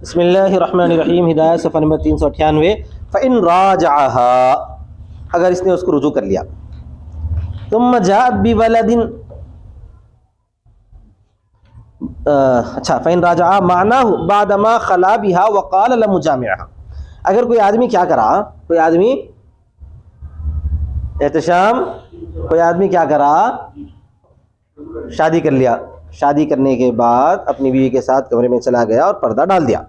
بسم اللہ الرحمن الرحیم، ہدایت صفحہ نمبر 398۔ فَإِن رَاجَعَهَا، اگر اس نے اس کو رجوع کر لیا، ثم جاءت بولد، اچھا فَإِن رَاجَعَهَا معناه بعدما خلا بها وقال لم جامعها، اگر کوئی آدمی کیا کرا، کوئی آدمی احتشام، کوئی آدمی کیا کرا، شادی کر لیا، شادی کرنے کے بعد اپنی بیوی کے ساتھ کمرے میں چلا گیا اور پردہ ڈال دیا،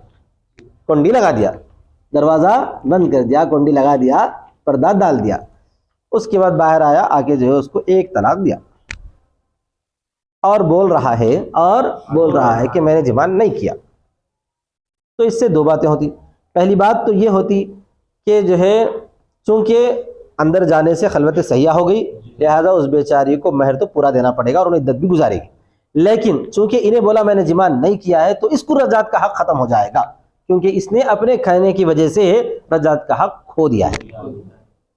کنڈی لگا دیا، دروازہ بند کر دیا، کنڈی لگا دیا، پردہ ڈال دیا، اس کے بعد باہر آیا، آگے جو ہے اس کو ایک طلاق دیا، اور بول رہا ہے کہ میں نے جماع نہیں کیا، تو اس سے دو باتیں ہوتی۔ پہلی بات تو یہ ہوتی کہ جو ہے چونکہ اندر جانے سے خلوت سیاح ہو گئی، لہذا اس بیچاری کو مہر تو پورا دینا پڑے گا اور انہیں عدت بھی گزارے گی، لیکن چونکہ انہیں بولا میں نے جماع نہیں کیا ہے تو اس کو رجعت کا حق ختم ہو جائے گا، کیونکہ اس نے اپنے کھانے کی وجہ سے رجعت کا حق کھو دیا ہے،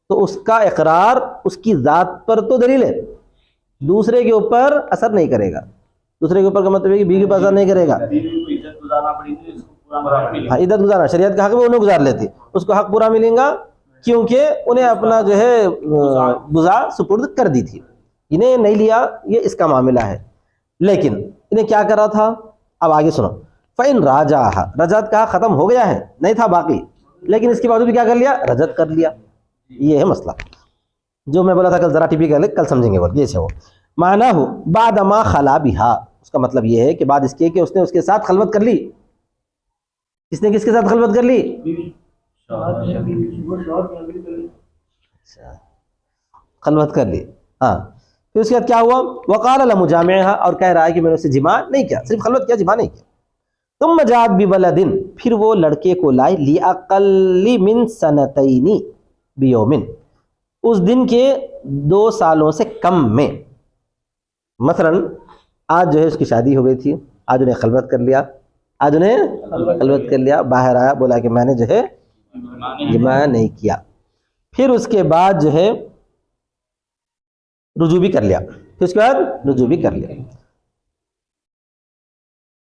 تو اس کا اقرار اس کی ذات پر تو دلیل ہے، دوسرے کے اوپر اثر نہیں کرے گا۔ دوسرے کے اوپر کا مطلب ہے کہ بیوی پر اثر نہیں کرے گا، ہاں عدت گزارنا شریعت کا حق میں انہیں گزار لیتی، اس کو حق پورا ملے گا، کیونکہ انہیں اپنا جو ہے غذا سپرد کر دی تھی، انہیں نہیں لیا، یہ اس کا معاملہ ہے۔ لیکن انہیں کیا کرا تھا، اب آگے سنو، فَإِن رَاجَعَهَا، رجعت کا ختم ہو گیا ہے، نہیں تھا باقی، لیکن اس کے باوجود کیا کر لیا، رجعت کر لیا، یہ ہے مسئلہ جو میں بولا تھا کل، ذرا ٹی پی کر لے، کل سمجھیں گے، بول یہ سے وہ معنی ہو بعد ما خلا بہا، اس کا مطلب یہ ہے کہ بعد اس کے کہ اس نے اس کے ساتھ خلوت کر لی، کس نے کس کے ساتھ خلوت کر لی، خلوت کر لی، ہاں، پھر اس کے بعد کیا ہوا، وقال لم جامعها، اور کہہ رہا ہے کہ میں نے اس سے جماع نہیں کیا، صرف خلوت کیا، جماع نہیں کیا۔ ثم جاءت بولد، پھر وہ لڑکے کو لائے، لاقل من سنتین بیوم، اس دن کے 2 سالوں سے کم میں، مثلا آج جو ہے اس کی شادی ہو گئی تھی، آج انہیں خلوت کر لیا، باہر آیا، بولا کہ میں نے جو ہے جماع نہیں کیا، پھر اس کے بعد جو ہے رجوع بھی کر لیا، پھر اس کے بعد رجوع بھی کر لیا،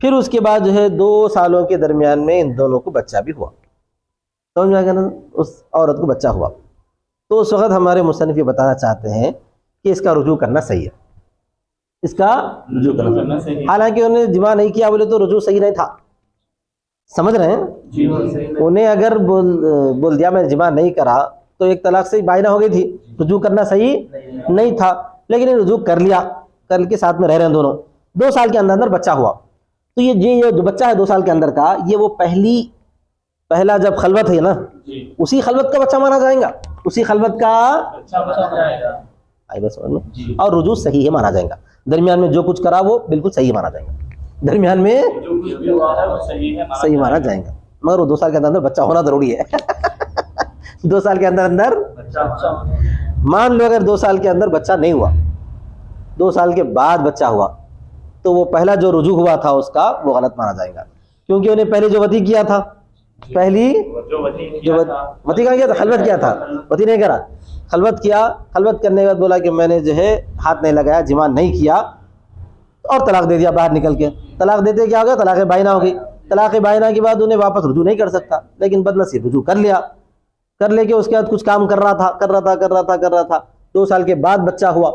پھر اس کے بعد جو ہے 2 سالوں کے درمیان میں ان دونوں کو بچہ بھی ہوا، سمجھ میں آ گیا نا، اس عورت کو بچہ ہوا، تو اس وقت ہمارے مصنف یہ بتانا چاہتے ہیں کہ اس کا رجوع کرنا صحیح ہے، اس کا رجوع کرنا صحیح ہے، حالانکہ انہوں نے جماع نہیں کیا بولے تو رجوع صحیح نہیں تھا، سمجھ رہے ہیں، انہیں اگر بول دیا میں جماع نہیں کرا تو ایک طلاق سے بائنہ ہو گئی تھی، رجوع کرنا صحیح نہیں تھا، لیکن رجوع کر لیا، کر کے ساتھ میں رہ رہے ہیں دونوں، 2 سال کے اندر بچہ ہوا، تو یہ جو بچہ ہے 2 سال کے اندر کا، یہ وہ پہلا جب خلوت ہے نا، اسی خلوت کا بچہ مانا جائے گا، اسی خلوت کا بس، اور رجوع صحیح ہے مانا جائے گا، درمیان میں جو کچھ کرا وہ بالکل صحیح مانا جائے گا، درمیان میں صحیح مانا جائے گا، مگر وہ 2 سال کے اندر بچہ ہونا ضروری ہے 2 سال کے اندر مان لو اگر 2 سال کے اندر بچہ نہیں ہوا، 2 سال کے بعد بچہ ہوا، تو وہ پہلا جو رجوع ہوا تھا اس کا وہ غلط مانا جائے گا، کیونکہ انہیں پہلے جو وطی کیا تھا، وطی کا کیا تھا، خلوت کیا تھا، وطی نہیں کرا، خلوت کیا، خلوت کرنے کے بعد بولا کہ میں نے جو ہے ہاتھ نہیں لگایا، جماع نہیں کیا، اور طلاق دے دیا باہر نکل کے، طلاق دیتے کیا ہو گیا، طلاق بائنہ ہو گئی، طلاق بائنہ کے بعد انہیں واپس رجوع نہیں کر سکتا، لیکن بدنصیب رجوع کر لیا، کر لے کے اس کے بعد کچھ کام کر رہا تھا، 2 سال کے بعد بچہ ہوا،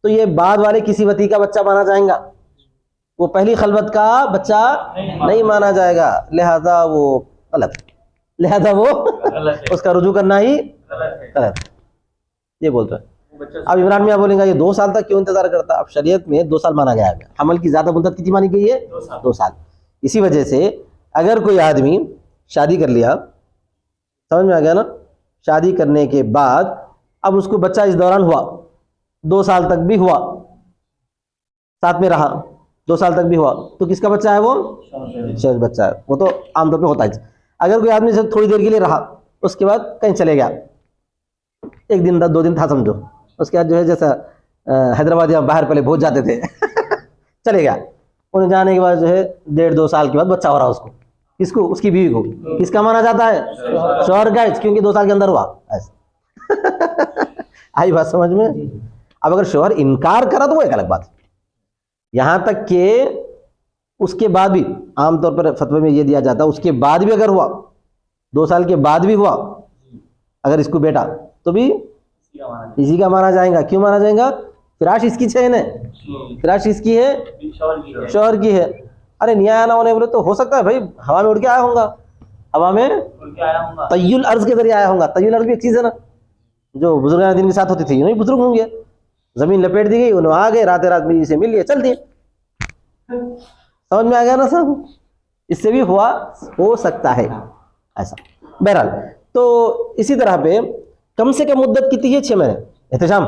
تو یہ بعد والے کسی وطی کا بچہ مانا جائے گا، وہ پہلی خلوت کا بچہ نہیں مانا جائے گا، لہذا وہ غلط، اس کا رجوع کرنا ہی غلط، یہ بولتا ہے۔ اب عمران میاں بولیں گا یہ 2 سال تک کیوں انتظار کرتا، اب شریعت میں 2 سال مانا گیا ہے، حمل کی زیادہ مدت کتنی مانی گئی ہے، 2 سال، اسی وجہ سے اگر کوئی آدمی شادی کر لیا، سمجھ میں آ گیا نا، شادی کرنے کے بعد اب اس کو بچہ اس دوران ہوا، 2 سال تک بھی ہوا، ساتھ میں رہا، 2 سال تک بھی ہوا، تو کس کا بچہ ہے، وہ شہر بچہ ہے، وہ تو عام طور پہ ہوتا ہے۔ اگر کوئی آدمی سے تھوڑی دیر کے لیے رہا، اس کے بعد کہیں چلے گیا، 1 دن 2 دن تھا سمجھو، اس کے بعد جو ہے جیسا حیدرآباد یا باہر پہلے بہت جاتے تھے چلے گیا، انہیں جانے کے بعد جو ہے 1.5-2 سال کے بعد بچہ ہو رہا اس کو، کس کو، اس کی بیوی کو، کس کا مانا جاتا ہے، شوہر کا، کیونکہ 2 سال کے اندر ہوا، آئی بات سمجھ میں۔ اب اگر شوہر انکار کرا تو وہ ایک الگ بات ہے، یہاں تک کہ اس کے بعد بھی عام طور پر فتوے میں یہ دیا جاتا ہے اس کے بعد بھی اگر ہوا 2 سال کے بعد بھی ہوا اگر اس کو بیٹا تو بھی اسی کا مانا جائے گا. کیوں مانا جائے گا؟ فراش اس کی ہے نا, فراش اس کی ہے, شوہر کی ہے. ارے نیا نہ ہونے بولے تو ہو سکتا ہے بھائی ہوا میں اڑ کے آیا ہوں گا, ہوا میں طی الارض کے ذریعے آیا ہوں گا. طی الارض بھی ایک چیز ہے نا جو بزرگان دین کے ساتھ ہوتی تھی, یوں ہی بزرگ ہوں گے, زمین لپیٹ دی گئی, انہوں آ گئے, رات رات بیوی سے مل لیے, چل دیے. سمجھ میں آ گیا نا صاحب؟ اس سے بھی ہو سکتا ہے ایسا. بہرحال تو اسی طرح پہ کم سے کم مدت کتنی ہے؟ 6 مہینے. احتشام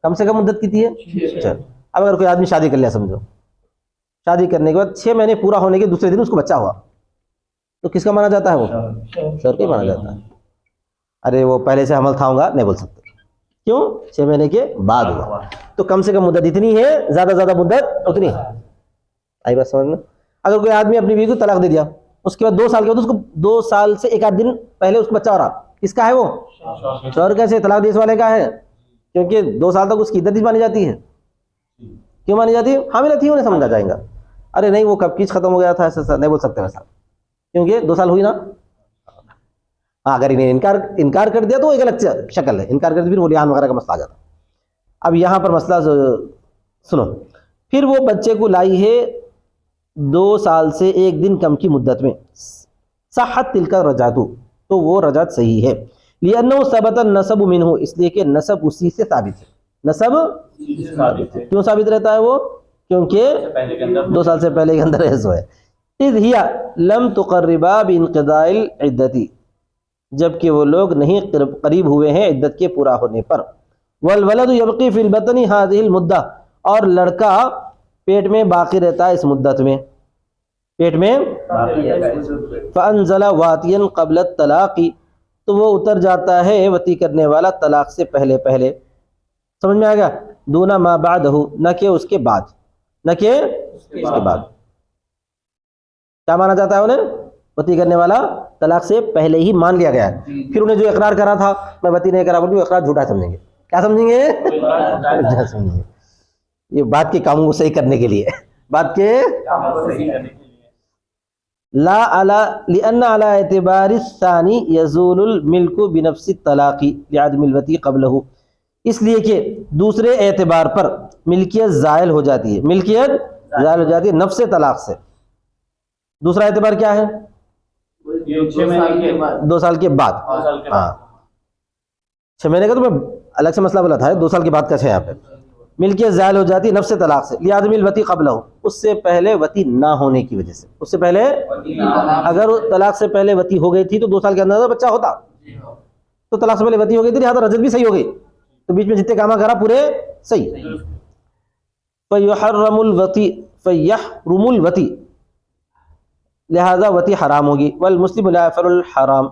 کم سے کم مدت کتنی ہے؟ اب اگر کوئی آدمی شادی کر لیا, سمجھو شادی کرنے کے بعد 6 مہینے پورا ہونے کے دوسرے دن اس کو بچہ ہوا, تو کس کا مانا جاتا ہے؟ وہ شوہر کا ہی مانا جاتا ہے. ارے وہ پہلے سے حمل تھا ہوں گا, نہیں بول سکتے. کیوں؟ 6 مہینے کے بعد ہوا. تو کم سے کم مدت اتنی ہے, زیادہ زیادہ مدت اتنی ہے. آئی بات سمجھ میں؟ اگر کوئی آدمی اپنی بیوی کو طلاق دے دیا, اس کے بعد 2 سال کے بعد اس کو 2 سال سے 1 آدھ دن پہلے اس کو بچہ ہو رہا, کس کا ہے وہ؟ شوہر کا. سے طلاق دینے والے کا ہے, کیونکہ 2 سال تک اس کی عدت ہی مانی جاتی ہے. کیوں مانی جاتی ہے؟ حاملہ تھی, انہیں سمجھا جائے گا. ارے نہیں وہ کب کیچ ختم ہو گیا تھا, ایسا نہیں بول سکتے ویسا, کیونکہ 2 سال ہوئی نا. اگر انہیں انکار کر دیا تو وہ ایک الگ شکل ہے, انکار کر دیا پھر وہ لیان وغیرہ کا مسئلہ آ جاتا. اب یہاں پر مسئلہ سنو. پھر وہ بچے کو لائی ہے 2 سال سے 1 دن کم کی مدت میں, صحت تلک رجعتو, تو وہ رجعت صحیح ہے. لأنه ثبت النسب منه, اس لیے کہ نسب اسی سے ثابت ہے. نسب کیوں ثابت رہتا ہے وہ؟ کیونکہ 2 سال سے پہلے کے اندر ایسو ہے. اذ ہی لم تقربا بانقضاء العدت, جبکہ وہ لوگ نہیں قریب ہوئے ہیں عدت کے پورا ہونے پر. والولد یبقی فی البطن هذه المدہ, اور لڑکا پیٹ میں باقی رہتا ہے اس مدت میں, پیٹ میں. فانزل واتیا قبل الطلاق, تو وہ اتر جاتا ہے وتی کرنے والا طلاق سے پہلے پہلے. سمجھ میں آ گیا؟ دون ما بعدہ, نہ کہ اس کے بعد, نہ کہ اس کے بعد. کیا مانا جاتا ہے انہیں؟ وتی کرنے والا طلاق سے پہلے ہی مان لیا گیا ہے. پھر انہیں جو اقرار کرا تھا میں وتی نہیں کرا, بولتے اقرار جھوٹا سمجھیں گے. کیا سمجھیں گے؟ جھوٹا سمجھیں گے. یہ بات کے کاموں کو صحیح کرنے کے لیے, بات کے لا علی لأن علی اعتبار الثانی یزول الملک بنفس الطلاق لعدم الوتی قبلہ, اس لیے کہ دوسرے اعتبار پر ملکیت زائل ہو جاتی ہے, ملکیت زائل ہو جاتی ہے نفس طلاق سے. دوسرا اعتبار کیا ہے؟ 2 سال کے بعد. ہاں 6 مہینے کا تو میں الگ سے مسئلہ بولا تھا, 2 سال کے بعد کا ہے یہاں پہ. ملکیت زائل ہو جاتی ہے نفس طلاق سے, لعدم الوتی قبلہ, اس سے پہلے وتی نہ ہونے کی وجہ سے. اس سے پہلے اگر طلاق سے پہلے وتی ہو گئی تھی تو 2 سال کے اندر بچہ ہوتا, تو طلاق سے پہلے وتی ہو گئی تھی لہذا رجعت بھی صحیح ہو گئی, تو بیچ میں جتنے کام کرا پورے صحیح. فیحرم الوتی, فیحرم الوتی, لہذا وتی حرام ہوگی. والمسلم لا یفعل الحرام,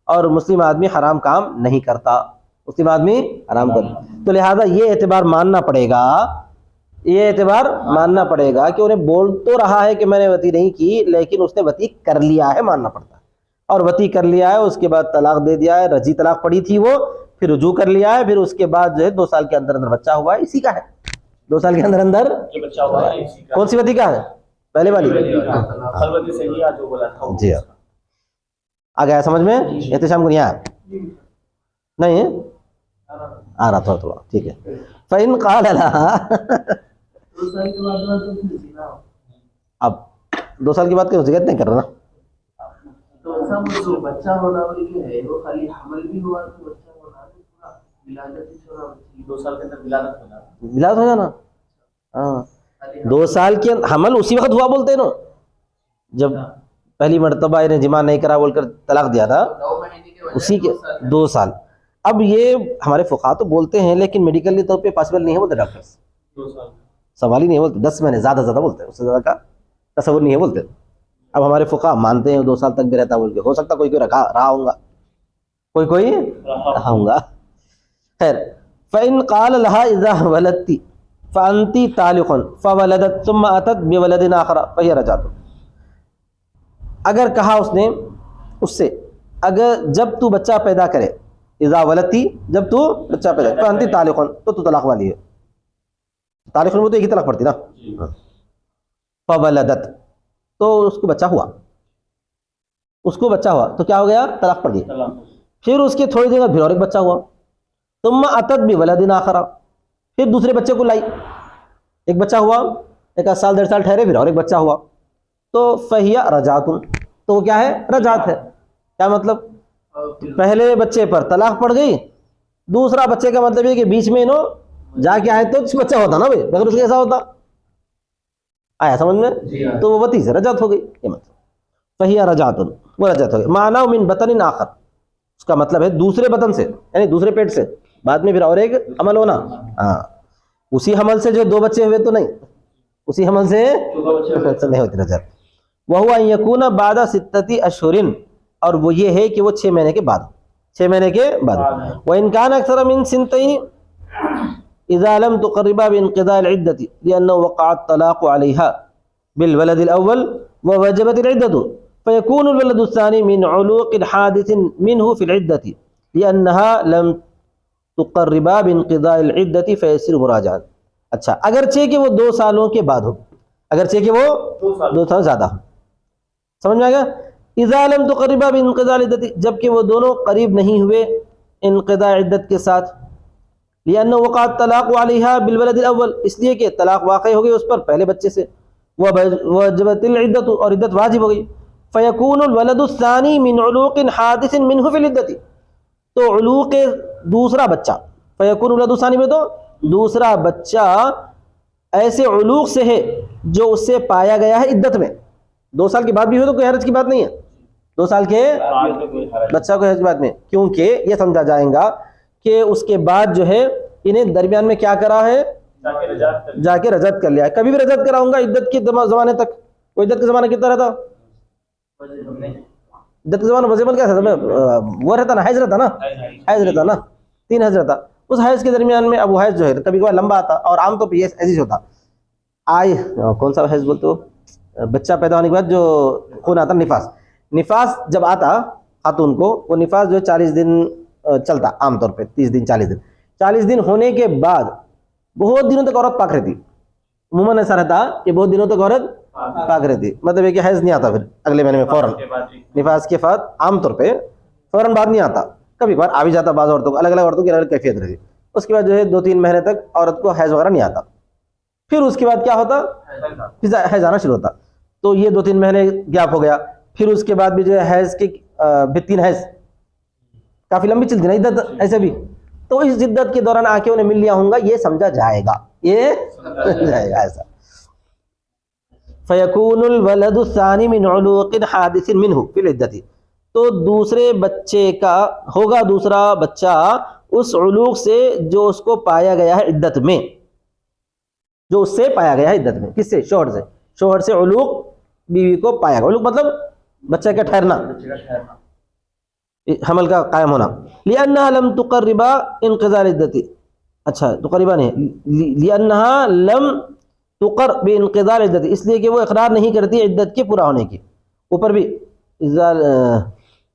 اور مسلم آدمی حرام کام نہیں کرتا, مسلم آدمی حرام کرتا. تو لہذا یہ اعتبار ماننا پڑے گا, یہ اعتبار ماننا پڑے گا کہ انہیں بول تو رہا ہے کہ میں نے وتی نہیں کی, لیکن اس نے وتی کر لیا ہے, ماننا پڑتا ہے. اور وتی کر لیا ہے, اس کے بعد طلاق دے دیا ہے, رجی طلاق پڑی تھی وہ, پھر رجوع کر لیا ہے, پھر اس کے بعد جو ہے 2 سال کے اندر اندر بچہ ہوا ہے, اسی کا ہے. 2 سال کے اندر اندر کون سی وتی کا ہے؟ پہلے والی. جی ہاں آ گیا سمجھ میں؟ احتشام کو نہیں آیا؟ نہیں آ رہا تھوڑا ٹھیک ہے. فَإِنْ قَالَ لَهَا, اب 2 سال کی بات کرو, ذکر نہیں کر رہا نا. بچہ ہونا ہے وہ خالی حمل بھی ہوا تو بچہ ہونا, ولادت 2 سال کے اندر ولادت ہو جانا. ہاں 2 سال کے حمل اسی وقت ہوا بولتے ہیں نا, جب پہلی مرتبہ انہیں جمع نہیں کرا بول کر طلاق دیا تھا, اسی کے 2 سال. اب یہ ہمارے فقہا تو بولتے ہیں, لیکن میڈیکلی طور پہ پاسبل نہیں ہے بولتے ڈاکٹرز, 2 سال سوال ہی نہیں ہے بولتے. 10 مہینے زیادہ زیادہ بولتے ہیں, اس سے زیادہ کا تصور نہیں ہے بولتے. اب ہمارے فقہا مانتے ہیں 2 سال تک بھی رہتا بول کے, ہو سکتا کوئی کوئی رہا ہوں گا, کوئی رہا ہوں گا. خیر. فَإِنْ قَالَ لَهَا إِذَا وَلَدْتِ فَأَنْتِ طَالِقٌ فَوَلَدَتْ ثُمَّ أَتَتْ بِوَلَدٍ آخَرَ فَهِيَ رَجْعَةٌ, اگر کہا اس نے اس سے, اگر جب تو بچہ پیدا کرے, اذا ولدتی, جب تو بچہ پیدا کرے, فَأَنْتِ طَالِقٌ, تو طلاق والی ہے. طالق میں تو ایک ہی طلاق پڑتی نا. فَوَلَدَتْ, تو اس کو بچہ ہوا، تو کیا ہو گیا؟ طلاق پڑ گئی۔ پھر اس کے تھوڑی دیر بعد پھر اور ایک بچہ ہوا، ثم اتت بولد آخر، پھر دوسرے بچے کو لائی، ایک بچہ ہوا، ایک آدھ سال 1.5 سال ٹھہرے، پھر اور ایک بچہ ہوا، تو فہیا رجعۃ، تو وہ کیا ہے؟ رجعت ہے۔ کیا مطلب؟ پہلے بچے پر طلاق پڑ گئی، دوسرا بچے کا مطلب یہ کہ بیچ میں انہوں جا کے آئے تو بچہ ہوتا نا بھائی، مگر اس کے ایسا ہوتا، آیا سمجھ میں؟ تو وہ وتی سے رجعت ہو گئی، یہ مطلب فہیا رجعۃ، وہ رجعت ہو گئی۔ معنی من بطن آخر، اس کا مطلب ہے دوسرے بطن سے، یعنی دوسرے پیٹ سے، بعد میں پھر اور ایک حمل ہونا۔ ہاں، اسی حمل سے جو 2 بچے ہوئے تو نہیں، اسی حمل سے نہیں ہوتی رجعت۔ وَهُوَ أَن يَكُونَ بَعْدَ 6 أَشْهُرٍ، اور وہ یہ ہے کہ وہ 6 مہینے کے بعد، 6 مہینے کے بعد۔ وَإِن كَانَ أَكْثَرَ مِن 2 إِذَا لَمْ تُقَرِّبَا بِانْقِضَاءِ الْعِدَّةِ لِأَنَّهُ وَقَعَ الطَّلَاقُ عَلَيْهَا بِالْوَلَدِ الْأَوَّلِ وَوَجَبَتِ الْعِدَّةُ فَيَكُونُ الْوَلَدُ الثَّانِي مِنْ عُلُوقٍ حَادِثٍ مِنْهُ فِي الْعِدَّةِ لِأَنَّهَا لَمْ تُقَرِّبَا بِانْقِضَاءِ الْعِدَّةِ فَيَصِيرُ مُرَاجَعًا۔ اچھا، اگرچہ کہ وہ 2 سالوں کے بعد ہو، اگرچہ کہ وہ 2 سال زیادہ ہو، سمجھ میں آ گیا؟ اذا لم تقربا بانقضاء العدت، جبکہ وہ دونوں قریب نہیں ہوئے انقضاء عدت کے ساتھ، لأنه وقع الطلاق عليها بالولد الاول، اس لیے کہ طلاق واقع ہو گئی اس پر پہلے بچے سے، وجبت العدت، اور عدت واجب ہو گئی، فيكون الولد الثاني من علوق حادث منه في العدت، تو علوق دوسرا بچہ، فيكون الولد الثاني میں تو دوسرا بچہ ایسے علوق سے ہے جو اس سے پایا گیا ہے عدت میں، 2 سال کے بعد بھی ہو تو کوئی حرج کی بات نہیں ہے، 2 سال کے بچہ کو حرج کی بات نہیں، کیونکہ یہ سمجھا جائے گا کہ اس کے بعد جو ہے انہیں درمیان میں کیا کرا ہے؟ جا کے رجعت کر لیا ہے۔ کبھی بھی رجعت کراؤں گا عدت کے زمانے تک، وہ عدت کا زمانہ کتنا رہتا؟ عدت کا زمانہ وزیبل کیا تھا؟ وہ رہتا نا، حیض رہتا نا، حیض رہتا نا، 3 حیض رہتا، اس حیض کے درمیان میں اب وہ حیض جو ہے کبھی کبھی لمبا آتا، اور عام طور پہ یہ ایسے ہوتا، کون سا حیض بولتے ہو؟ بچہ پیدا ہونے کے بعد جو خون آتا، نفاس جب آتا خاتون کو، وہ نفاس جو 40 دن چلتا، عام طور پہ 30 دن 40 دن ہونے کے بعد بہت دنوں تک عورت پاک رہتی، عموماً ایسا رہتا کہ بہت دنوں تک عورت پاک رہتی، مطلب یہ کہ حیض نہیں آتا پھر اگلے مہینے میں فوراً، نفاس کے بعد عام طور پہ فوراً بعد نہیں آتا، کبھی کبھار آ بھی جاتا، بعض عورتوں کو، الگ الگ عورتوں کی الگ الگ کیفیت رہتی، اس کے بعد جو ہے 2-3 مہینے تک عورت کو حیض وغیرہ نہیں آتا، پھر اس کے بعد کیا ہوتا؟ حیض آنا شروع ہوتا، تو یہ 2-3 مہینے گیپ ہو گیا، پھر اس کے بعد بھی جو ہے حیض کی بھی 3 حیض کافی لمبی چلتی نا عدت ایسے بھی، تو اس عدت کے دوران آ کے انہیں مل لیا ہوں گا، یہ سمجھا جائے گا، یہ جائے گا ایسا۔ فَيَكُونُ الْوَلَدُ الثَّانِي مِنْ عُلُوقٍ حَادِثٍ مِنْهُ فِي الْعِدَّةِ، تو دوسرے بچے کا ہوگا دوسرا بچہ اس علوق سے جو اس کو پایا گیا ہے عدت میں، جو اس سے پایا گیا ہے عدت میں، کس سے؟ شوہر سے علوق بیوی کو پایا گیا، علوق مطلب بچہ کا ٹھہرنا، حمل کا قائم ہونا، لِأَنَّهَا لَمْ تُقَرِّبَا انقضاء العدت، اچھا تقریبا نہیں، لِأَنَّهَا لَمْ تُقَرْ بِانقضاء العدت، اس لیے کہ وہ اقرار نہیں کرتی عدت کے پورا ہونے کی، اوپر بھی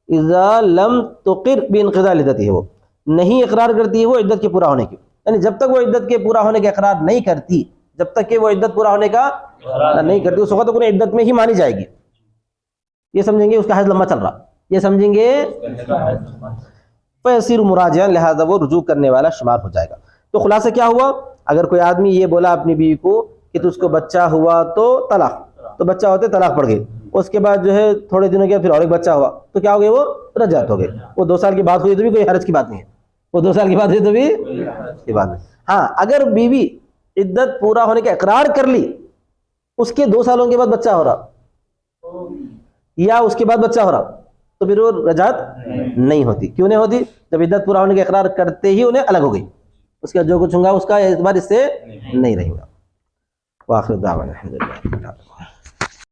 اذا لم تقر بانقضاء العدت ہے، وہ نہیں اقرار کرتی ہے وہ عدت کے پورا ہونے کی، یعنی جب تک وہ عدت کے پورا ہونے کا اقرار نہیں کرتی، جب تک کہ وہ عدت پورا ہونے کا نہیں کرتی، اس وقت انہیں عدت میں ہی مانی جائے گی، یہ سمجھیں گے اس کا حیض لمبا چل رہا، یہ سمجھیں گے فیصیر مراجعہ، لہذا وہ رجوع کرنے والا شمار ہو جائے گا۔ تو خلاصہ کیا ہوا؟ اگر کوئی آدمی یہ بولا اپنی بیوی کو کہ تجھ کو بچہ ہوا تو طلاق، تو بچہ ہوتے طلاق پڑ گئی، اس کے بعد جو ہے تھوڑے دنوں کے پھر اور ایک بچہ ہوا، تو کیا ہو گیا؟ وہ رجعت ہو گئی، وہ 2 سال کی بات ہوئی تو بھی کوئی حرج کی بات نہیں ہے، وہ 2 سال کی بات ہوئی تو بھی کی بات نہیں۔ ہاں، اگر بیوی عدت پورا ہونے کا اقرار کر لی، اس کے 2 سالوں کے بعد بچہ ہو رہا یا اس کے بعد بچہ ہو رہا، تو پھر وہ رجعت نہیں ہوتی۔ کیوں نہیں ہوتی؟ جب عدت پورا ہونے کا اقرار کرتے ہی انہیں الگ ہو گئی، اس کا جو کچھ ہوں گا اس کا اعتبار اس سے نہیں رہے گا۔ وآخر دعوانا الحمدللہ۔